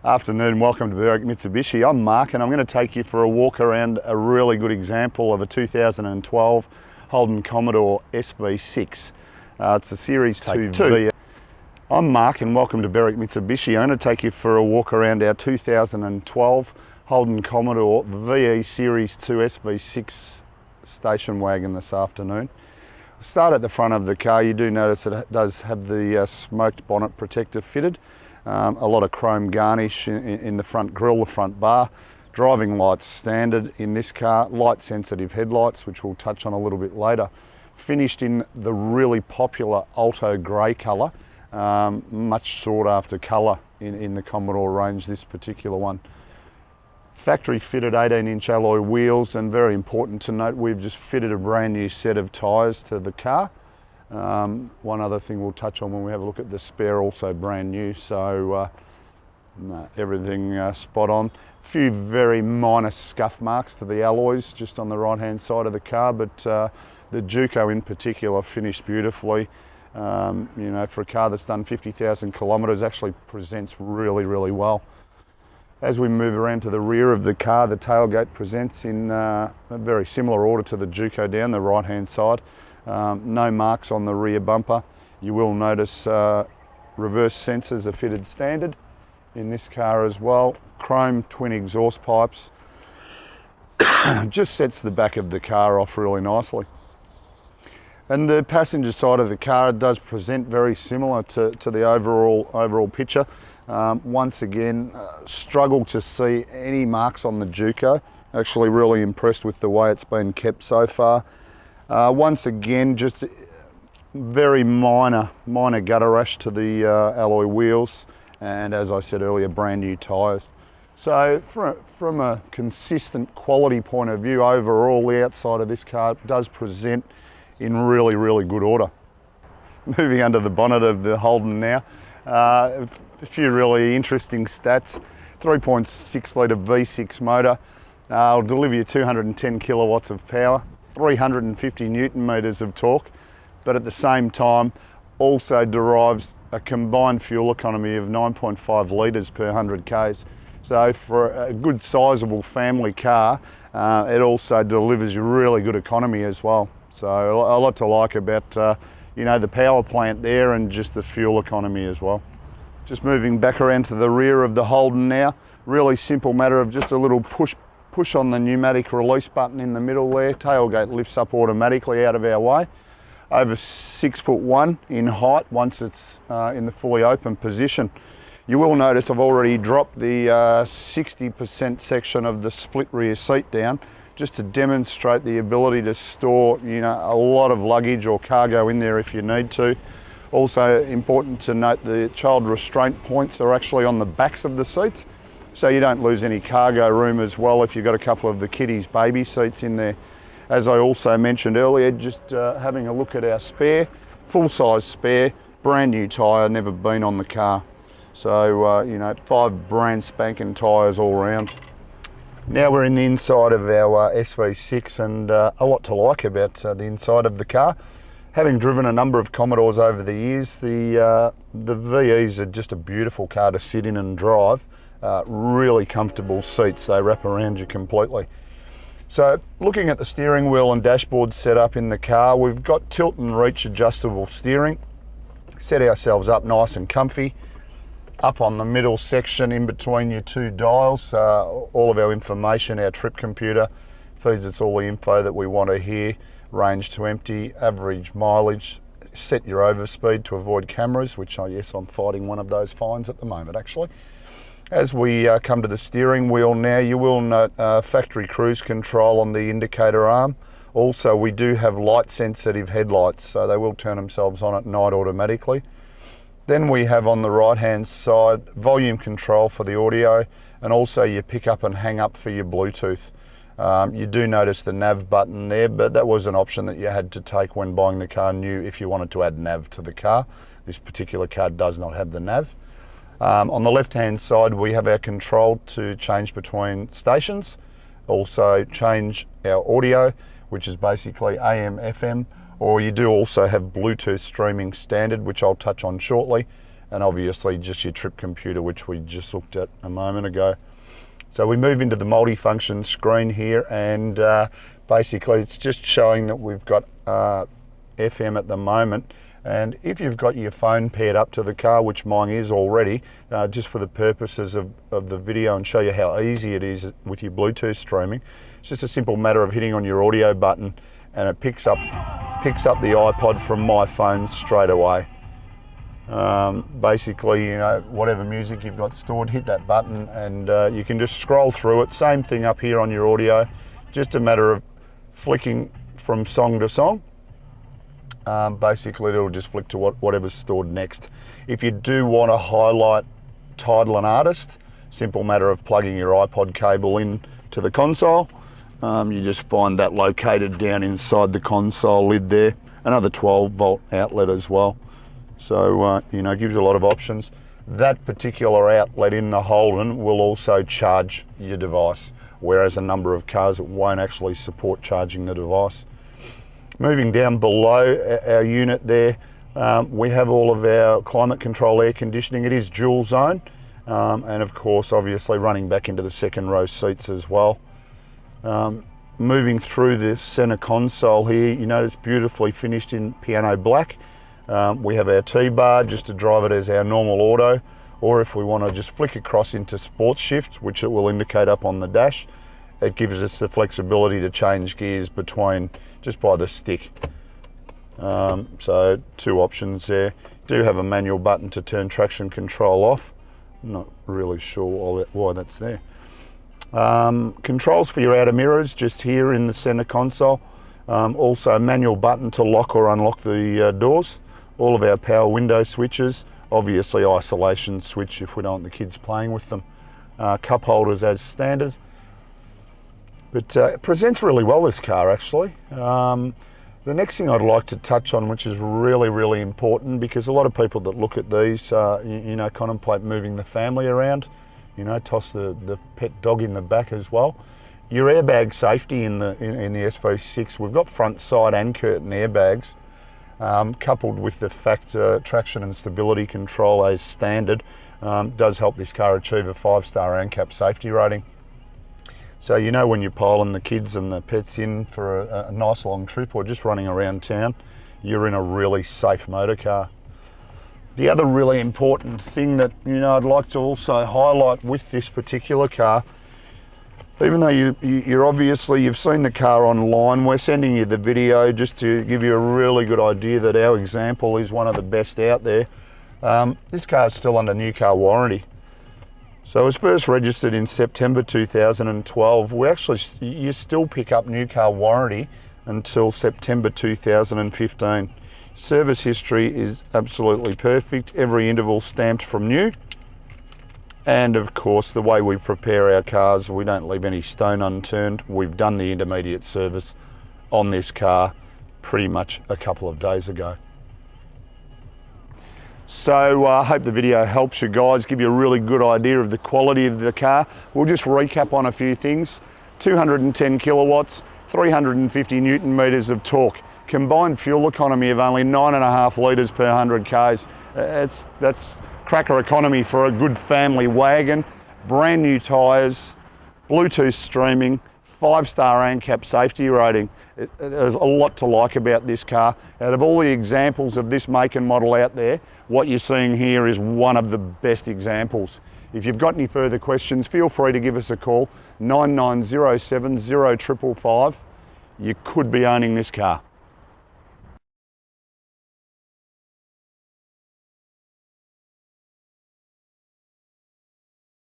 Afternoon, welcome to Berwick Mitsubishi. I'm Mark and I'm going to take you for a walk around a really good example of a 2012 Holden Commodore Sv6. It's a Series 2. I'm Mark and welcome to Berwick Mitsubishi. I'm going to take you for a walk around our 2012 Holden Commodore VE Series 2 Sv6 station wagon this afternoon. Start at the front of the car. You do notice it does have the smoked bonnet protector fitted. A lot of chrome garnish in the front grille, the front bar. Driving lights standard in this car, light sensitive headlights, which we'll touch on a little bit later. Finished in the really popular Alto grey colour, much sought after colour in the Commodore range, this particular one. Factory fitted 18-inch alloy wheels, and very important to note, we've just fitted a brand new set of tyres to the car. One other thing we'll touch on when we have a look at the spare, also brand new, so everything spot on. A few very minor scuff marks to the alloys just on the right hand side of the car, but the Juco in particular finished beautifully. You know, for a car that's done 50,000 kilometres, actually presents really, really well. As we move around to the rear of the car, the tailgate presents in a very similar order to the Juco down the right hand side. No marks on the rear bumper. You will notice reverse sensors are fitted standard in this car as well. Chrome twin exhaust pipes. Just sets the back of the car off really nicely. And the passenger side of the car does present very similar to the overall picture. Once again, struggle to see any marks on the Juco. Actually really impressed with the way it's been kept so far. Once again, just very minor gutter rash to the alloy wheels, and as I said earlier, brand new tyres. So from a consistent quality point of view, overall the outside of this car does present in really, really good order. Moving under the bonnet of the Holden now, a few really interesting stats. 3.6 litre V6 motor, will deliver you 210 kilowatts of power. 350 newton meters of torque, but at the same time also derives a combined fuel economy of 9.5 litres per 100 k's. So for a good sizable family car, it also delivers you really good economy as well. So a lot to like about you know, the power plant there and just the fuel economy as well. Just moving back around to the rear of the Holden now, really simple matter of just a little push on the pneumatic release button in the middle there. Tailgate lifts up automatically out of our way. Over 6'1" in height once it's in the fully open position. You will notice I've already dropped the 60% section of the split rear seat down just to demonstrate the ability to store, you know, a lot of luggage or cargo in there if you need to. Also important to note, the child restraint points are actually on the backs of the seats, so you don't lose any cargo room as well if you've got a couple of the kiddies' baby seats in there. As I also mentioned earlier, just having a look at our spare, full-size spare, brand new tyre, never been on the car. So, you know, 5 brand spanking tyres all round. Now we're in the inside of our Sv6, and a lot to like about the inside of the car. Having driven a number of Commodores over the years, the VEs are just a beautiful car to sit in and drive. Really comfortable seats, they wrap around you completely. So looking at the steering wheel and dashboard setup in the car, we've got tilt and reach adjustable steering. Set ourselves up nice and comfy. Up on the middle section in between your 2 dials, all of our information, our trip computer feeds us all the info that we want to hear. Range to empty, average mileage, set your overspeed to avoid cameras, which yes, I'm fighting one of those fines at the moment actually. As we come to the steering wheel now, you will note factory cruise control on the indicator arm. Also, we do have light sensitive headlights, so they will turn themselves on at night automatically. Then we have on the right hand side volume control for the audio, and also your pick up and hang up for your Bluetooth. You do notice the nav button there, but that was an option that you had to take when buying the car new if you wanted to add nav to the car. This particular car does not have the nav. On the left hand side we have our control to change between stations, also change our audio, which is basically AM, FM, or you do also have Bluetooth streaming standard, which I'll touch on shortly. and obviously just your trip computer, which we just looked at a moment ago. So we move into the multi-function screen here, and basically it's just showing that we've got FM at the moment. And if you've got your phone paired up to the car, which mine is already, just for the purposes of the video and show you how easy it is with your Bluetooth streaming, it's just a simple matter of hitting on your audio button and it picks up the iPod from my phone straight away. Basically, you know, whatever music you've got stored, hit that button and you can just scroll through it. Same thing up here on your audio, just a matter of flicking from song to song. Basically it'll just flick to whatever's stored next. If you do want to highlight title and artist, simple matter of plugging your iPod cable in to the console. You just find that located down inside the console lid there. Another 12-volt outlet as well. So, you know, it gives you a lot of options. That particular outlet in the Holden will also charge your device, whereas a number of cars it won't actually support charging the device. Moving down below our unit there, we have all of our climate control air conditioning. It is dual zone, and of course, obviously running back into the second row seats as well. Moving through the center console here, you notice beautifully finished in piano black. We have our T-bar just to drive it as our normal auto, or if we want to just flick across into sports shift, which it will indicate up on the dash, it gives us the flexibility to change gears between just by the stick. So two options there. Do have a manual button to turn traction control off. I'm not really sure why that's there. Controls for your outer mirrors just here in the center console. Also a manual button to lock or unlock the doors. All of our power window switches. Obviously isolation switch if we don't want the kids playing with them. Cup holders as standard. But it presents really well, this car actually. The next thing I'd like to touch on, which is really, really important, because a lot of people that look at these, you know, contemplate moving the family around, you know, toss the pet dog in the back as well. Your airbag safety in the Sv6, we've got front, side and curtain airbags, coupled with the fact traction and stability control as standard, does help this car achieve a 5-star ANCAP safety rating. So you know, when you're piling the kids and the pets in for a nice long trip or just running around town, you're in a really safe motor car. The other really important thing that, you know, I'd like to also highlight with this particular car, even though you're obviously, you've seen the car online, we're sending you the video just to give you a really good idea that our example is one of the best out there. This car is still under new car warranty. So it was first registered in September 2012. You still pick up new car warranty until September 2015. Service history is absolutely perfect. Every interval stamped from new. And of course, the way we prepare our cars, we don't leave any stone unturned. We've done the intermediate service on this car pretty much a couple of days ago. So I hope the video helps you guys, give you a really good idea of the quality of the car. We'll just recap on a few things. 210 kilowatts, 350 Newton meters of torque, combined fuel economy of only 9.5 litres per 100 k's. That's cracker economy for a good family wagon. Brand new tyres, Bluetooth streaming, 5-star ANCAP safety rating. There's a lot to like about this car. Out of all the examples of this make and model out there, what you're seeing here is one of the best examples. If you've got any further questions, feel free to give us a call, 9907 0555. You could be owning this car.